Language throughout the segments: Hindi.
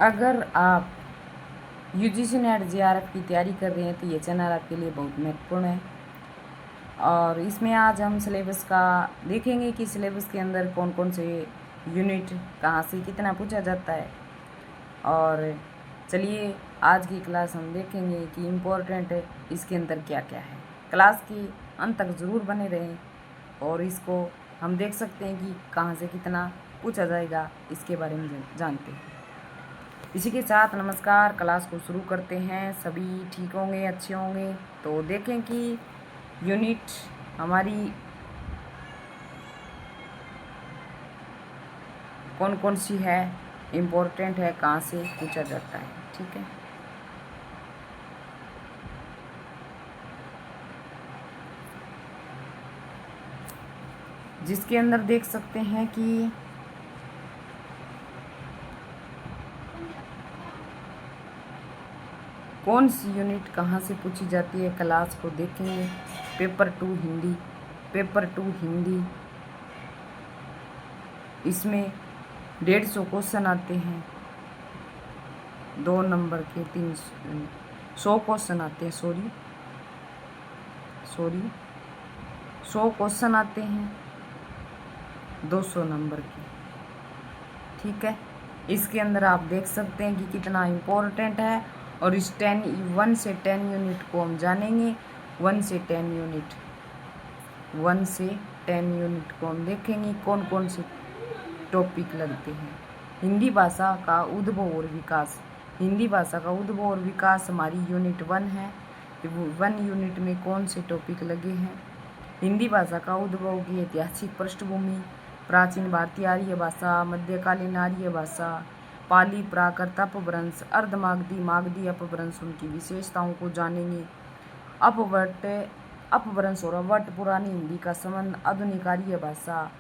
अगर आप यूजीसी नेट जेआरएफ की तैयारी कर रहे हैं तो ये चैनल आपके लिए बहुत महत्वपूर्ण है। और इसमें आज हम सिलेबस का देखेंगे कि सिलेबस के अंदर कौन कौन से यूनिट कहाँ से कितना पूछा जाता है। और चलिए आज की क्लास हम देखेंगे कि इम्पोर्टेंट है इसके अंदर क्या क्या है। क्लास की अंत तक ज़रूर बने रहें और इसको हम देख सकते हैं कि कहाँ से कितना पूछा जाएगा, इसके बारे में जानते हैं। इसी के साथ नमस्कार, क्लास को शुरू करते हैं। सभी ठीक होंगे, अच्छे होंगे। तो देखें कि यूनिट हमारी कौन कौन सी है, इम्पोर्टेंट है, कहाँ से पूछा जाता है। ठीक है, जिसके अंदर देख सकते हैं कि कौन सी यूनिट कहाँ से पूछी जाती है। क्लास को देखेंगे। पेपर 2 हिंदी, पेपर 2 हिंदी, इसमें 150 क्वेश्चन आते हैं। 2 नंबर के 100 क्वेश्चन आते हैं। सॉरी 100 क्वेश्चन आते हैं 200 नंबर के। ठीक है, इसके अंदर आप देख सकते हैं कि कितना इम्पोर्टेंट है। और इस 1 से 10 यूनिट को हम जानेंगे। 1 से 10 यूनिट को हम देखेंगे कौन कौन से टॉपिक लगते हैं। हिंदी भाषा का उद्भव और विकास। हिंदी भाषा का उद्भव और विकास हमारी यूनिट 1 है। 1 यूनिट में कौन से टॉपिक लगे हैं। हिंदी भाषा का उद्भव की ऐतिहासिक पृष्ठभूमि, प्राचीन भारतीय आर्य भाषा, मध्यकालीन आर्य भाषा, पाली, प्राकृत, अपभ्रंश, अर्धमागधी, मागधी अपभ्रंश, उनकी विशेषताओं को जानेंगे। अपभ्रंश और अवट, पुरानी हिंदी का संबंध, आधुनिक आर्य भाषा,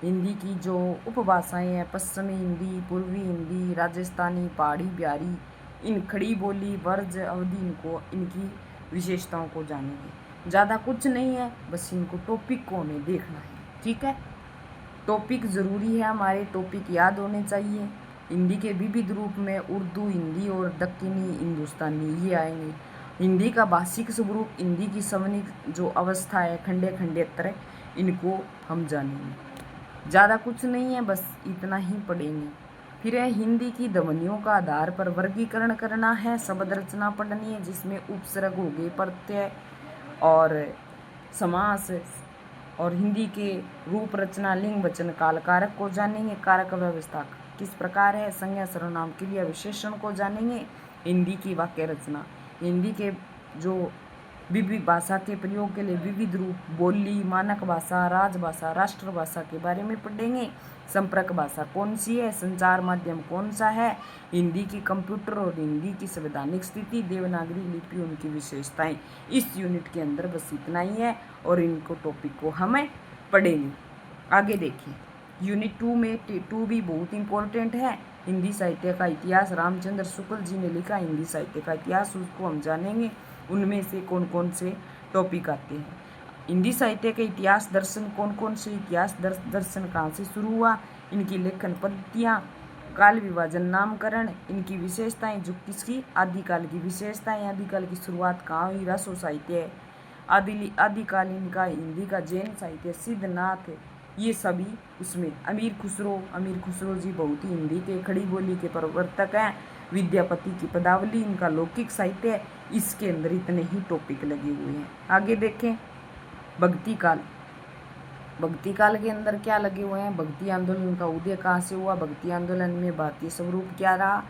हिंदी की जो उपभाषाएं हैं, पश्चिमी हिंदी, पूर्वी हिंदी, राजस्थानी, पहाड़ी, बिहारी, इन खड़ी बोली, वर्ज, अवधि, इनकी विशेषताओं को जानेंगे। ज़्यादा कुछ नहीं है, बस इनको टॉपिक को हमें देखना है। ठीक है, टॉपिक ज़रूरी है, हमारे टॉपिक याद होने चाहिए। हिंदी के विविध रूप में उर्दू, हिंदी और दक्षिणी हिंदुस्तानी ये आएंगे। हिंदी का भाषिक स्वरूप, हिंदी की सवनिक जो अवस्था है, खंडे खंडेतर, इनको हम जानेंगे। ज़्यादा कुछ नहीं है, बस इतना ही पढ़ेंगे। फिर है हिंदी की ध्वनियों का आधार पर वर्गीकरण करना है। शब्द रचना पढ़नी है, जिसमें उपसर्ग हो गए, प्रत्यय और समास। और हिंदी के रूप, रचना, लिंग, वचन, काल, कारक को जानेंगे। कारक व्यवस्था किस प्रकार है, संज्ञा, सर्वनाम, क्रिया, विशेषण को जानेंगे। हिंदी की वाक्य रचना, हिंदी के जो विविध भाषा के प्रयोग के लिए विविध रूप, बोली, मानक भाषा, राजभाषा, राष्ट्रभाषा के बारे में पढ़ेंगे। संपर्क भाषा कौन सी है, संचार माध्यम कौन सा है, हिंदी की कंप्यूटर और हिंदी की संवैधानिक स्थिति, देवनागरी लिपि, उनकी विशेषताएं। इस यूनिट के अंदर बस इतना ही है और इनको टॉपिक को हमें पढ़ेंगे। आगे देखिए, यूनिट 2 में 2 भी बहुत इंपॉर्टेंट है। हिंदी साहित्य का इतिहास, रामचंद्र शुक्ल जी ने लिखा हिंदी साहित्य का इतिहास, उसको हम जानेंगे। उनमें से कौन कौन से टॉपिक आते हैं। हिंदी साहित्य के इतिहास दर्शन, कौन कौन से इतिहास दर्शन कहाँ से शुरू हुआ, इनकी लेखन पद्धतियाँ, काल विभाजन, नामकरण, इनकी विशेषताएं, जो किसकी आदिकाल की विशेषताएं, आदिकाल की शुरुआत कहाँ हुई, रसो साहित्य, आदिकालीन का हिंदी का जैन साहित्य, सिद्धनाथ, ये सभी उसमें। अमीर खुसरो जी बहुत ही हिंदी के खड़ी बोली के प्रवर्तक हैं। विद्यापति की पदावली, इनका लौकिक साहित्य है। इसके अंदर इतने ही टॉपिक लगे हुए हैं। आगे देखें, भक्ति काल। भक्ति काल के अंदर क्या लगे हुए हैं, भक्ति आंदोलन का उदय कहाँ से हुआ, भक्ति आंदोलन में भारतीय स्वरूप क्या रहा,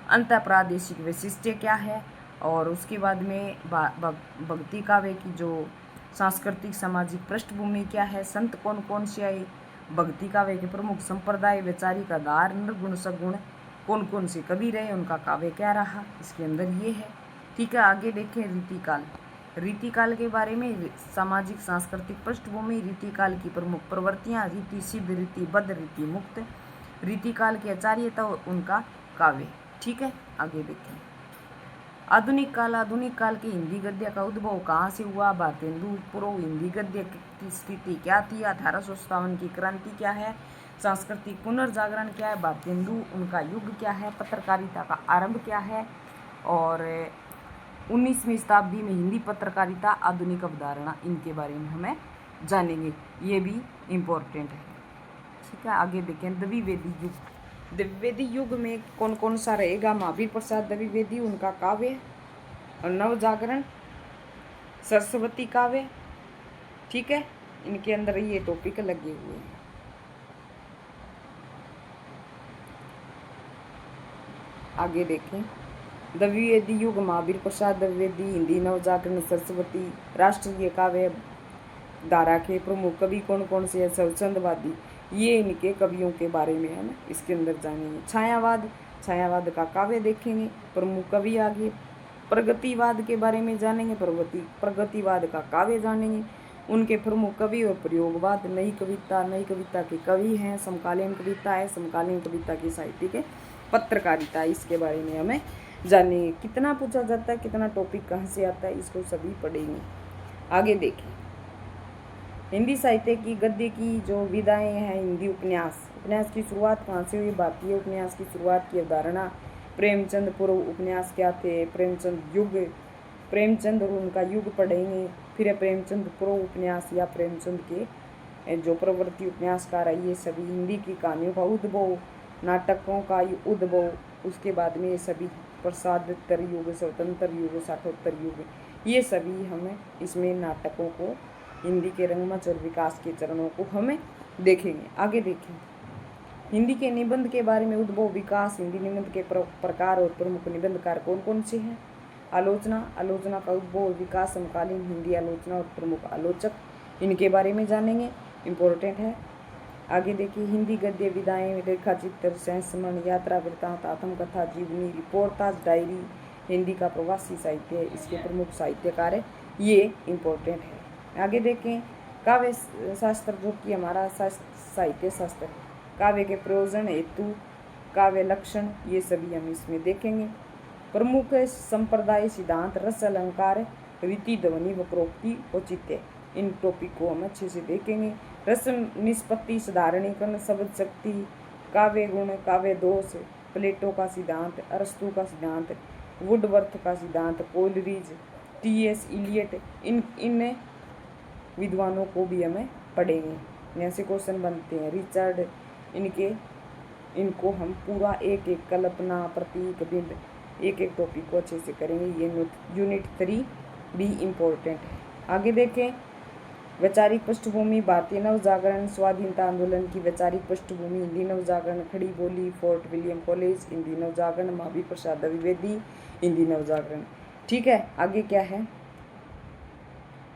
अंत प्रादेशिक वैशिष्ट्य क्या है, और उसके बाद में भक्ति काव्य की जो सांस्कृतिक सामाजिक पृष्ठभूमि क्या है, संत कौन कौन से आए, भक्ति काव्य के प्रमुख संप्रदाय, वैचारिक आधार, निर्गुण सगुण कौन कौन से कवि रहे, उनका काव्य क्या रहा, इसके अंदर ये है। ठीक है, आगे देखें रीतिकाल। रीतिकाल के बारे में, सामाजिक सांस्कृतिक पृष्ठभूमि, रीतिकाल की प्रमुख प्रवृत्तियाँ, रीति सिद्ध, रीति बद्ध, रीति मुक्त, रीतिकाल के आचार्यता, उनका काव्य। ठीक है, आगे देखें, आधुनिक काल के हिंदी गद्य का उद्भव कहाँ से हुआ, भारतेंदु पूर्व हिंदी गद्य की स्थिति क्या थी, 1857 की क्रांति क्या है, सांस्कृतिक पुनर्जागरण क्या है, भारतीय हिंदू उनका युग क्या है, पत्रकारिता का आरंभ क्या है, और 19वीं शताब्दी में हिंदी पत्रकारिता आधुनिक अवधारणा, इनके बारे में हमें जानेंगे, ये भी इम्पोर्टेंट है। ठीक है, आगे देखें द्विवेदी युग। द्विवेदी युग में कौन कौन सा रहेगा, महावीर प्रसाद द्विवेदी उनका काव्य और नवजागरण, सरस्वती काव्य। ठीक है, इनके अंदर ये टॉपिक लगे हुए हैं। आगे देखें द्विवेदी युग, महावीर प्रसाद द्विवेदी, हिंदी नवजागरण, सरस्वती। राष्ट्रीय काव्य धारा के प्रमुख कवि कौन कौन से हैं, स्वच्छंदवादी, ये इनके कवियों के बारे में हम इसके अंदर जानेंगे। छायावाद, छायावाद का काव्य देखेंगे, प्रमुख कवि आगे। प्रगतिवाद के बारे में जानेंगे, प्रगतिवाद का काव्य जानेंगे, उनके प्रमुख कवि और प्रयोगवाद। नई कविता, नई कविता के कवि हैं, समकालीन कविता है, समकालीन कविता की साहित्यिक है, पत्रकारिता, इसके बारे में हमें जानेंगे। कितना पूछा जाता है, कितना टॉपिक कहाँ से आता है, इसको सभी पढ़ेंगे। आगे देखें हिंदी साहित्य की गद्य की जो विधाएं हैं, हिंदी उपन्यास, उपन्यास की शुरुआत कहाँ से हुई, भारतीय उपन्यास की शुरुआत की अवधारणा। प्रेमचंद पूर्व उपन्यास क्या थे, प्रेमचंद युग, प्रेमचंद और उनका युग पढ़ेंगे। फिर प्रेमचंद पूर्व उपन्यास या प्रेमचंद के जो प्रवृत्ति उपन्यासकार है, ये सभी हिंदी की कहानियों का उद्भव, नाटकों का उद्भव, उसके बाद में ये सभी प्रसादोत्तर युग, स्वतंत्र युग, साठोत्तर युग, ये सभी हमें इसमें नाटकों को, हिंदी के रंगमंच और विकास के चरणों को हमें देखेंगे। आगे देखें हिंदी के निबंध के बारे में, उद्भव, विकास, हिंदी निबंध के प्रकार और प्रमुख निबंधकार कौन कौन से हैं। आलोचना, आलोचना का उद्भव और विकास, समकालीन हिंदी आलोचना और प्रमुख आलोचक, इनके बारे में जानेंगे, इम्पोर्टेंट है। आगे देखिए हिंदी गद्य विधाएं, रेखा चित्र, संस्मरण, यात्रा वृत्तांत, आत्मकथा, जीवनी, रिपोर्टाज, डायरी, हिंदी का प्रवासी साहित्य, इसके प्रमुख साहित्यकार है, ये इम्पोर्टेंट है। आगे देखें काव्य शास्त्र, जो कि हमारा साहित्य शास्त्र, काव्य के प्रयोजन हेतु, काव्य लक्षण, ये सभी हम इसमें देखेंगे। प्रमुख संप्रदाय सिद्धांत, रस अलंकार, रीति, ध्वनि, वक्रोक्ति, औचित्य, इन टॉपिक को हम अच्छे से देखेंगे। रस निष्पत्ति, साधारणीकरण, शब्द शक्ति, काव्य गुण, काव्य दोष, प्लेटो का सिद्धांत, अरस्तु का सिद्धांत, वुडवर्थ का सिद्धांत, कोलरिज, टी.एस. इलियट, इन विद्वानों को भी हमें पढ़ेंगे। ऐसे क्वेश्चन बनते हैं रिचर्ड, इनको हम पूरा एक एक कल्पना, प्रतीक, बिंब, एक एक टॉपिक को अच्छे से करेंगे। ये यूनिट 3 भी इम्पोर्टेंट है। आगे देखें वैचारिक पृष्ठभूमि, भारतीय नवजागरण, स्वाधीनता आंदोलन की वैचारिक पृष्ठभूमि, हिंदी नवजागरण, Khari Boli, Fort William College, Hindi नवजागरण, महावीर प्रसाद द्विवेदी, हिंदी नवजागरण। ठीक है, आगे क्या है,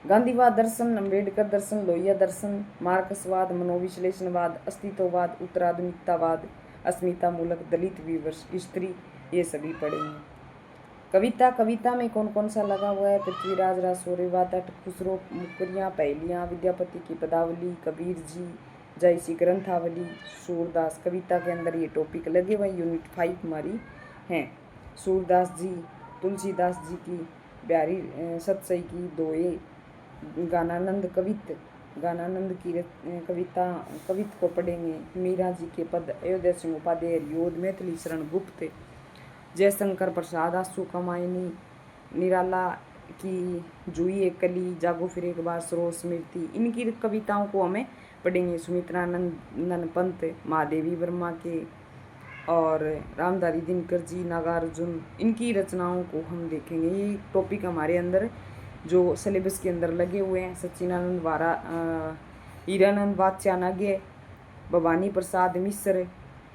गांधीवाद दर्शन, अम्बेडकर दर्शन, लोहिया दर्शन, मार्क्सवाद, मनोविश्लेषणवाद, अस्तित्ववाद, उत्तराधुनिकतावाद, अस्मिता मूलक, दलित विवश, स्त्री, ये सभी पढ़ेंगे। कविता, कविता में कौन कौन सा लगा हुआ है, पृथ्वीराज राजौरी, वातट, खुसरो, मुकरियाँ, पहेलियाँ, विद्यापति की पदावली, कबीर जी, जयसी ग्रंथावली, सूरदास, कविता के अंदर ये टॉपिक लगे हुए, यूनिट 5 हमारी हैं। सूरदास जी, तुलसीदास जी की बिहारी सतसई की दोहे, गानानंद कवित, गानानंद की कवित को पढ़ेंगे। मीरा जी के पद, अयोध्या सिंह उपाध्याय, हरिओद, मैथिली शरण गुप्त, जयशंकर प्रसाद, आंसू कमायनी, निराला की जुई एक कली, जागो फिर एक बार, सरोज स्मृति, इनकी कविताओं को हमें पढ़ेंगे। सुमित्रानंद पंत, महादेवी वर्मा के और रामधारी दिनकर जी, नागार्जुन, इनकी रचनाओं को हम देखेंगे। ये टॉपिक हमारे अंदर जो सिलेबस के अंदर लगे हुए हैं। सच्चिदानंद वारा, हीरानंद वात्स्यायन, भवानी प्रसाद मिश्र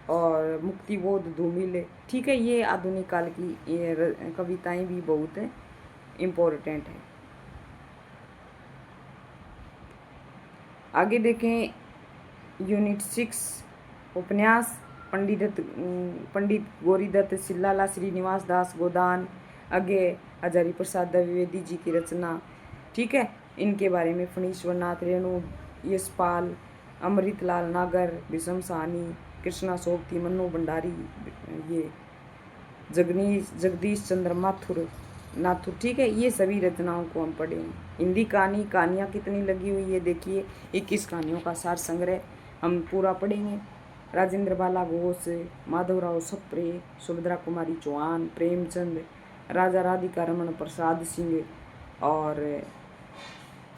और मुक्तिबोध धूमिल। ठीक है, ये आधुनिक काल की ये कविताएं भी बहुत इम्पोर्टेंट है। आगे देखें यूनिट 6 उपन्यास, पंडित गौरीदत्त, सिल्लाला श्रीनिवास दास गोदान, आगे हजारी प्रसाद द्विवेदी जी की रचना। ठीक है, इनके बारे में फणीश्वर नाथ रेणु, यशपाल, अमृतलाल नागर, विषम साहनी, कृष्णा सोबती, मन्नू भंडारी, ये जगदीश चंद्र नाथुर। ठीक है, ये सभी रचनाओं को हम पढ़ेंगे। हिंदी कहानियाँ कितनी लगी हुई है देखिए, 21 कहानियों का सार संग्रह हम पूरा पढ़ेंगे। राजेंद्र बाला घोष, माधवराव सप्रे, सुभद्रा कुमारी चौहान, प्रेमचंद, राजा राधिका रमन प्रसाद सिंह और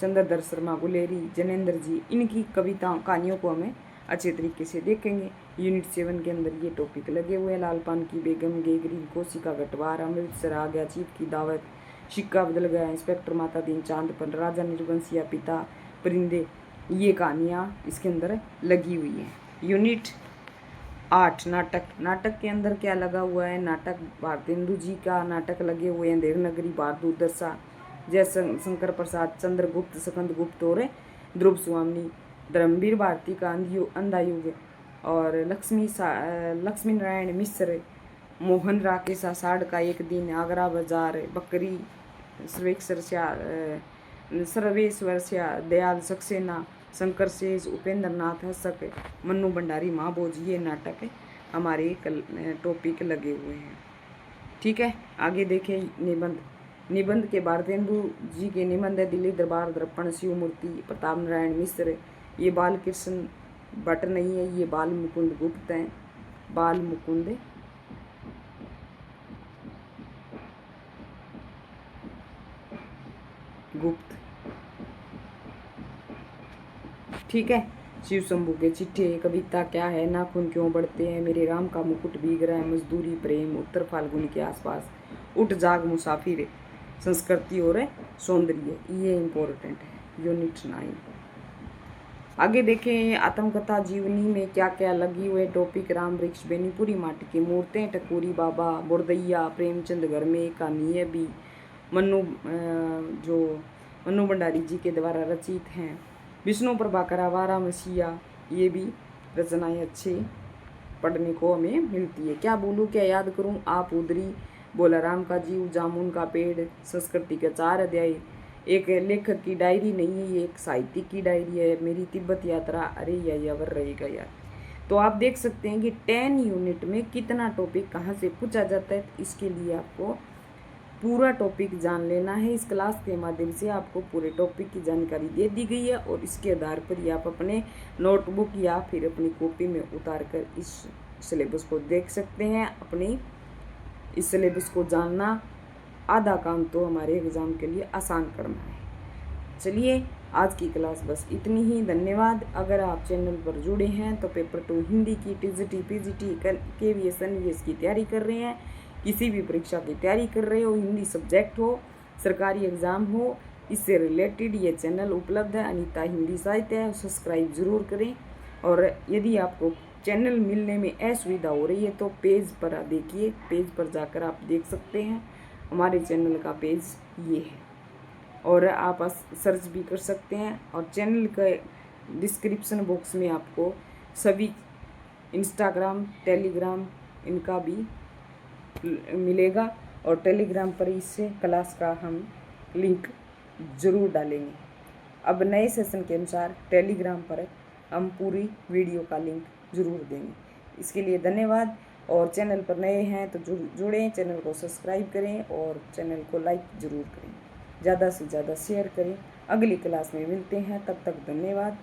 चंद्रधर शर्मा गुलेरी, जनेन्द्र जी, इनकी कविताओं कहानियों को हमें अच्छे तरीके से देखेंगे। यूनिट 7 के अंदर ये टॉपिक लगे हुए हैं। लालपान की बेगम, गेगरी, कोशिका गटवार, अमृतसर आ गया, चीफ की दावत, सिक्का बदल गया, इंस्पेक्टर माता दीन चांद पर, राजा निर्वंशिया, पिता, परिंदे, ये कहानियाँ इसके अंदर लगी हुई हैं। यूनिट 8 नाटक। नाटक के अंदर क्या लगा हुआ है? नाटक भारतेंदु जी का नाटक लगे हुए हैं। देवनागरी, बहादुर दशा, जय शंकर प्रसाद, चंद्रगुप्त, सकंद गुप्त और ध्रुव स्वामी, धर्मवीर भारती का अंधा युग और लक्ष्मी नारायण मिश्र, मोहन राकेश आषाढ़ का एक दिन, आगरा बाजार, बकरी, सर्वेश्वर दयाल सक्सेना, शंकर शेष, उपेंद्र नाथ हसक, मन्नू भंडारी, महाभोज, ये नाटक हमारे टॉपिक लगे हुए हैं। ठीक है, आगे देखें निबंध। निबंध के भारतेंदु जी के निबंध है दिल्ली दरबार, दर्पण, शिव मूर्ति, प्रताप नारायण मिश्र, ये बाल कृष्ण भट्ट नहीं है, ये बाल मुकुंद गुप्त हैं, बाल मुकुंद गुप्त। ठीक है, शिव शंभू के चिट्ठे, कविता क्या है, नाखून क्यों बढ़ते हैं, मेरे राम का मुकुट भीग रहा है, मजदूरी, प्रेम, उत्तर फाल्गुन के आसपास, उठ जाग मुसाफिर, संस्कृति और सौंदर्य, ये इम्पोर्टेंट है। यूनिट 9 आगे देखें। आत्मकथा जीवनी में क्या क्या लगी हुए टॉपिक, राम वृक्ष, बेनीपुरी माटी की मूर्तें, टकोरी बाबा, बोरदैया, प्रेमचंद घर में, कहानी भी मन्नू भंडारी जी के द्वारा रचित हैं। विष्णु प्रभाकर, आवारा मसीहा, ये भी रचनाएं अच्छे पढ़ने को हमें मिलती है। क्या बोलूँ क्या याद करूँ, आप उदरी, बोला राम का जीव, जामुन का पेड़, संस्कृति के 4 अध्याय, एक लेखक की डायरी नहीं है, ये एक साहित्यिक की डायरी है, मेरी तिब्बत यात्रा, अरे यावर रहेगा यार। तो आप देख सकते हैं कि 10 यूनिट में कितना टॉपिक कहाँ से पूछा जाता है। इसके लिए आपको पूरा टॉपिक जान लेना है। इस क्लास के माध्यम से आपको पूरे टॉपिक की जानकारी दे दी गई है और इसके आधार पर ही आप अपने नोटबुक या फिर अपनी कॉपी में उतार कर इस सिलेबस को देख सकते हैं। अपनी इस सिलेबस को जानना आधा काम तो हमारे एग्ज़ाम के लिए आसान करना है। चलिए, आज की क्लास बस इतनी ही। धन्यवाद। अगर आप चैनल पर जुड़े हैं तो पेपर 2 हिंदी की टीजीटी, पीजीटी, केवीएस, एनवीएस की तैयारी कर रहे हैं, किसी भी परीक्षा की तैयारी कर रहे हो, हिंदी सब्जेक्ट हो, सरकारी एग्ज़ाम हो, इससे रिलेटेड ये चैनल उपलब्ध है, अनीता हिंदी साहित्य है, सब्सक्राइब ज़रूर करें। और यदि आपको चैनल मिलने में असुविधा हो रही है तो पेज पर देखिए, पेज पर जाकर आप देख सकते हैं। हमारे चैनल का पेज ये है और आप सर्च भी कर सकते हैं। और चैनल के डिस्क्रिप्शन बॉक्स में आपको सभी इंस्टाग्राम, टेलीग्राम इनका भी मिलेगा और टेलीग्राम पर इससे क्लास का हम लिंक ज़रूर डालेंगे। अब नए सेशन के अनुसार टेलीग्राम पर हम पूरी वीडियो का लिंक ज़रूर देंगे। इसके लिए धन्यवाद। और चैनल पर नए हैं तो जुड़ें, चैनल को सब्सक्राइब करें और चैनल को लाइक ज़रूर करें, ज़्यादा से ज़्यादा शेयर करें। अगली क्लास में मिलते हैं, तब तक धन्यवाद।